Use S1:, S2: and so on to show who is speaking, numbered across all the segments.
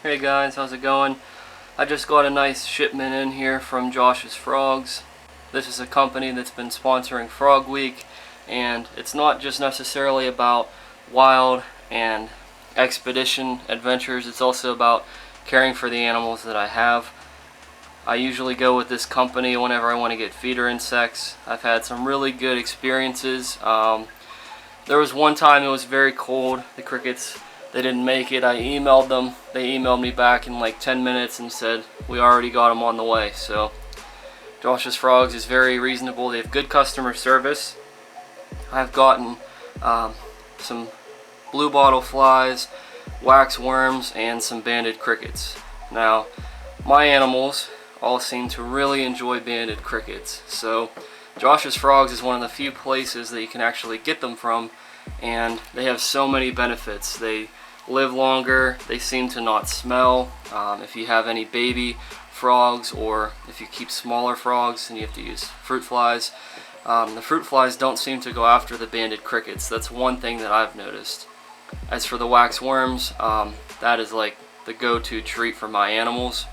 S1: Hey guys, how's it going? I just got a nice shipment in here from Josh's Frogs. This is a company that's been sponsoring Frog Week, and it's not just necessarily about wild and expedition adventures, it's also about caring for the animals that I have. I usually go with this company whenever I want to get feeder insects. I've had some really good experiences. There was one time it was very cold, the crickets, they didn't make it. I emailed them. They emailed me back in like 10 minutes and said, we already got them on the way. So Josh's Frogs is very reasonable. They have good customer service. I've gotten some blue bottle flies, wax worms, and some banded crickets. Now, my animals all seem to really enjoy banded crickets. So Josh's Frogs is one of the few places that you can actually get them from, and they have so many benefits. They live longer, they seem to not smell. If you have any baby frogs, or if you keep smaller frogs and you have to use fruit flies, the fruit flies don't seem to go after the banded crickets. That's one thing that I've noticed. As for the wax worms, that is like the go-to treat for my animals.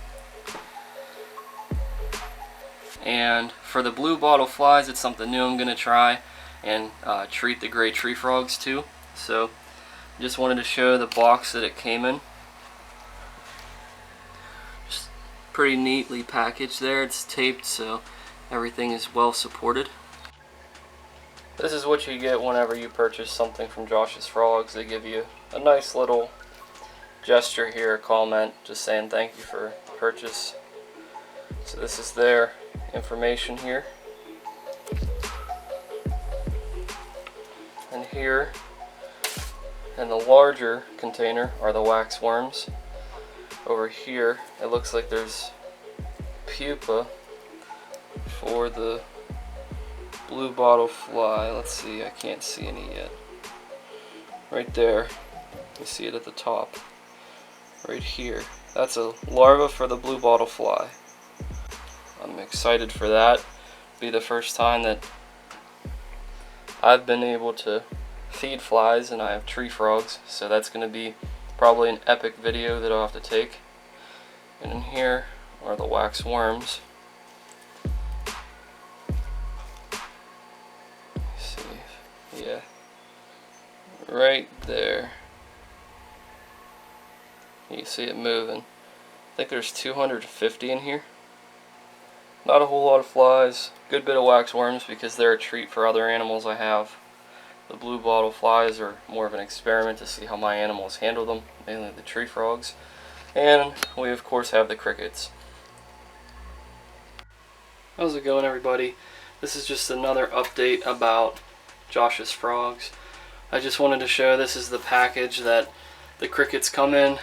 S1: And for the blue bottle flies, it's something new I'm going to try and treat the gray tree frogs too. So just wanted to show the box that it came in. Just pretty neatly packaged there. It's taped so everything is well supported. This is what you get whenever you purchase something from Josh's Frogs. They give you a nice little gesture here, a comment, just saying thank you for the purchase. So this is their information here. And here in the larger container are the wax worms. Over here it looks like there's pupa for the blue bottle fly. Let's see, I can't see any yet. Right there, you see it at the top. Right here, that's a larva for the blue bottle fly. I'm excited for that. It'll be the first time that I've been able to feed flies, and I have tree frogs, so that's going to be probably an epic video that I'll have to take. And in here are the wax worms. Let's see, yeah, right there. You can see it moving. I think there's 250 in here. Not a whole lot of flies. Good bit of wax worms because they're a treat for other animals I have. The blue bottle flies are more of an experiment to see how my animals handle them, mainly the tree frogs. And we of course have the crickets. How's it going, everybody? This is just another update about Josh's Frogs. I just wanted to show this is the package that the crickets come in.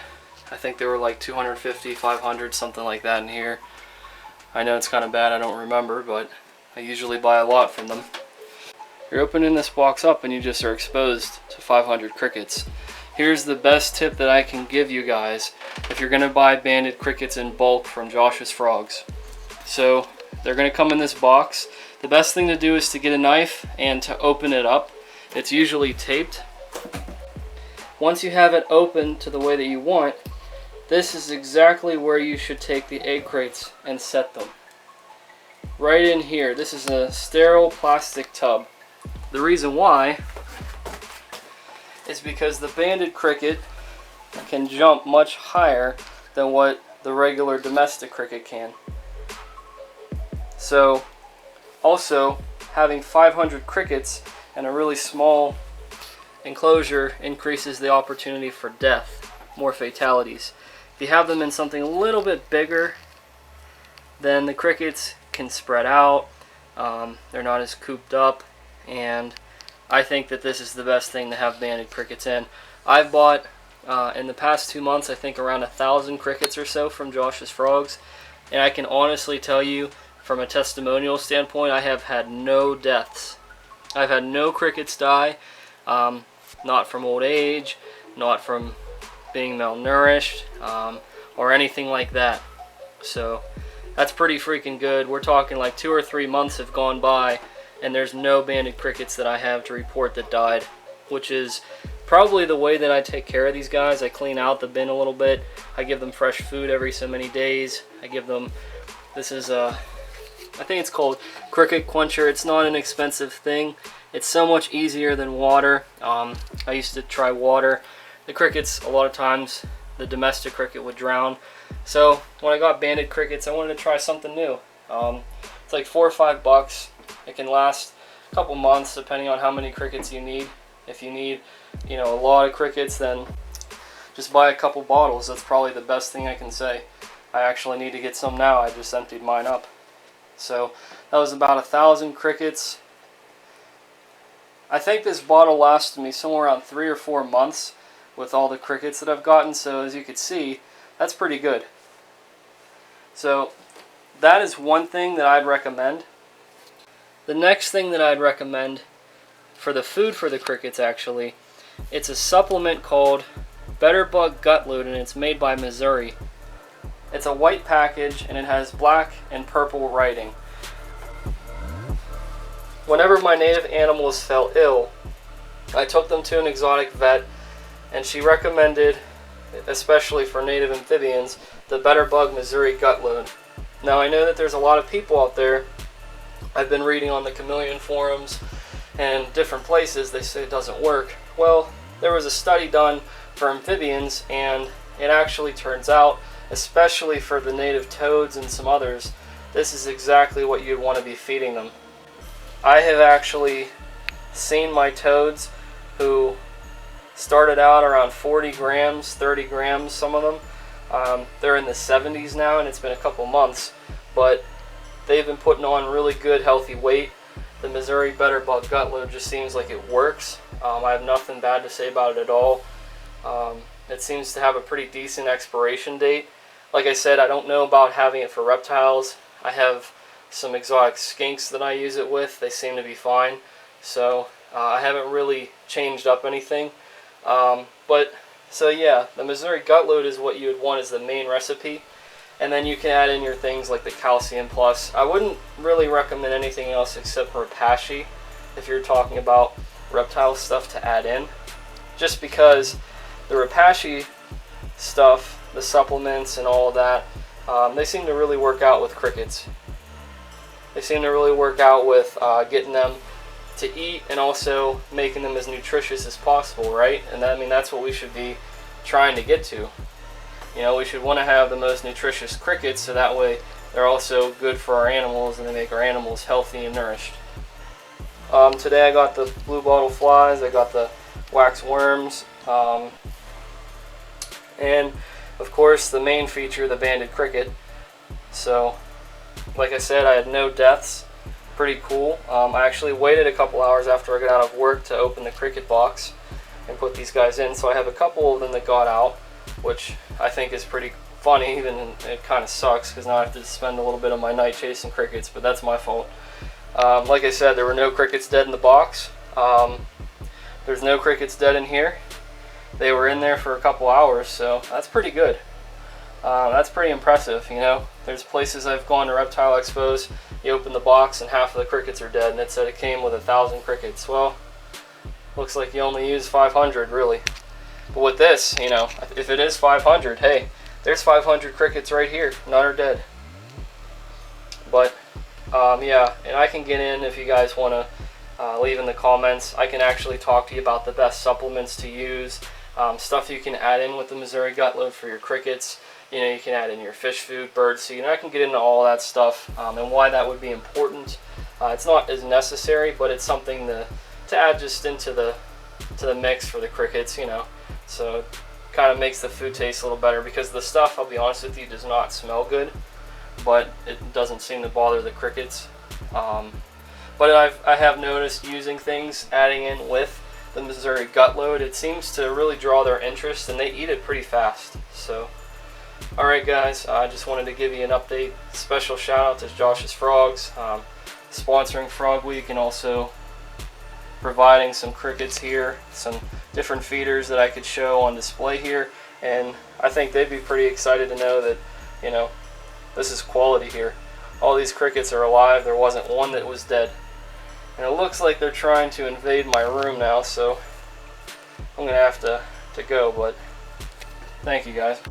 S1: I think they were like 250, 500, something like that in here. I know it's kind of bad, I don't remember, but I usually buy a lot from them. You're opening this box up and you just are exposed to 500 crickets. Here's the best tip that I can give you guys if you're going to buy banded crickets in bulk from Josh's Frogs. So they're going to come in this box. The best thing to do is to get a knife and to open it up. It's usually taped. Once you have it open to the way that you want, this is exactly where you should take the egg crates and set them. Right in here. This is a sterile plastic tub. The reason why is because the banded cricket can jump much higher than what the regular domestic cricket can. So also having 500 crickets in a really small enclosure increases the opportunity for death, more fatalities. If you have them in something a little bit bigger, then the crickets can spread out, they're not as cooped up, and I think that this is the best thing to have banded crickets in. I've bought, in the past 2 months, I think around 1,000 crickets or so from Josh's Frogs, and I can honestly tell you, from a testimonial standpoint, I have had no deaths. I've had no crickets die, not from old age, not from being malnourished, or anything like that. So that's pretty freaking good. We're talking like 2 or 3 months have gone by and there's no banded crickets that I have to report that died, which is probably the way that I take care of these guys. I clean out the bin a little bit. I give them fresh food every so many days. I give them, this is I think it's called Cricket Quencher. It's not an expensive thing. It's so much easier than water. I used to try water. The crickets, a lot of times, the domestic cricket would drown. So when I got banded crickets, I wanted to try something new. It's like $4 or $5. It can last a couple months depending on how many crickets you need. If you need, you know, a lot of crickets, then just buy a couple bottles. That's probably the best thing I can say. I actually need to get some now. I just emptied mine up. So that was about 1,000 crickets. I think this bottle lasted me somewhere around 3 or 4 months with all the crickets that I've gotten. So as you can see, that's pretty good. So that is one thing that I'd recommend. The next thing that I'd recommend for the food for the crickets, actually, it's a supplement called Better Bug Gut Load, and it's made by Missouri. It's a white package and it has black and purple writing. Whenever my native animals fell ill, I took them to an exotic vet, and she recommended, especially for native amphibians, the Better Bug Missouri Gut Load. Now I know that there's a lot of people out there, I've been reading on the chameleon forums and different places, they say it doesn't work. Well, there was a study done for amphibians, and it actually turns out, especially for the native toads and some others, this is exactly what you'd want to be feeding them. I have actually seen my toads who started out around 40 grams, 30 grams, some of them. They're in the 70s now, and it's been a couple months, but they've been putting on really good, healthy weight. The Missouri Better Bug Gut Load just seems like it works. I have nothing bad to say about it at all. It seems to have a pretty decent expiration date. Like I said, I don't know about having it for reptiles. I have some exotic skinks that I use it with. They seem to be fine. So I haven't really changed up anything. So yeah, the Missouri Gut Load is what you would want as the main recipe. And then you can add in your things like the Calcium Plus. I wouldn't really recommend anything else except Reptile if you're talking about reptile stuff to add in. Just because the Reptile stuff, the supplements and all of that, they seem to really work out with crickets. They seem to really work out with getting them to eat and also making them as nutritious as possible, right? And I mean, that's what we should be trying to get to. You know, we should want to have the most nutritious crickets, so that way they're also good for our animals and they make our animals healthy and nourished. Today I got the blue bottle flies, I got the wax worms, and of course the main feature, the banded cricket. So like I said, I had no deaths. Pretty cool. I actually waited a couple hours after I got out of work to open the cricket box and put these guys in. So I have a couple of them that got out, which I think is pretty funny, even it kind of sucks because now I have to spend a little bit of my night chasing crickets, but that's my fault. Like I said, there were no crickets dead in the box. There's no crickets dead in here. They were in there for a couple hours, so that's pretty good. That's pretty impressive, you know. There's places I've gone to reptile expos, you open the box and half of the crickets are dead, and it said it came with 1,000 crickets. Well, looks like you only use 500 really. But with this, you know, if it is 500, hey, there's 500 crickets right here, none are dead. But yeah, and I can get in if you guys want to leave in the comments. I can actually talk to you about the best supplements to use, stuff you can add in with the Missouri Gut Load for your crickets. You know, you can add in your fish food, bird seed, and I can get into all that stuff and why that would be important. It's not as necessary, but it's something to add just into the mix for the crickets, you know. So it kind of makes the food taste a little better, because the stuff, I'll be honest with you, does not smell good, but it doesn't seem to bother the crickets. But I have noticed using things, adding in with the Missouri Gut Load, it seems to really draw their interest, and they eat it pretty fast. So, alright guys, I just wanted to give you an update. Special shout out to Josh's Frogs, sponsoring Frog Week and also providing some crickets here, some different feeders that I could show on display here, and I think they'd be pretty excited to know that, you know, this is quality here. All these crickets are alive, there wasn't one that was dead. And it looks like they're trying to invade my room now, so I'm I'm gonna have to go, but thank you guys.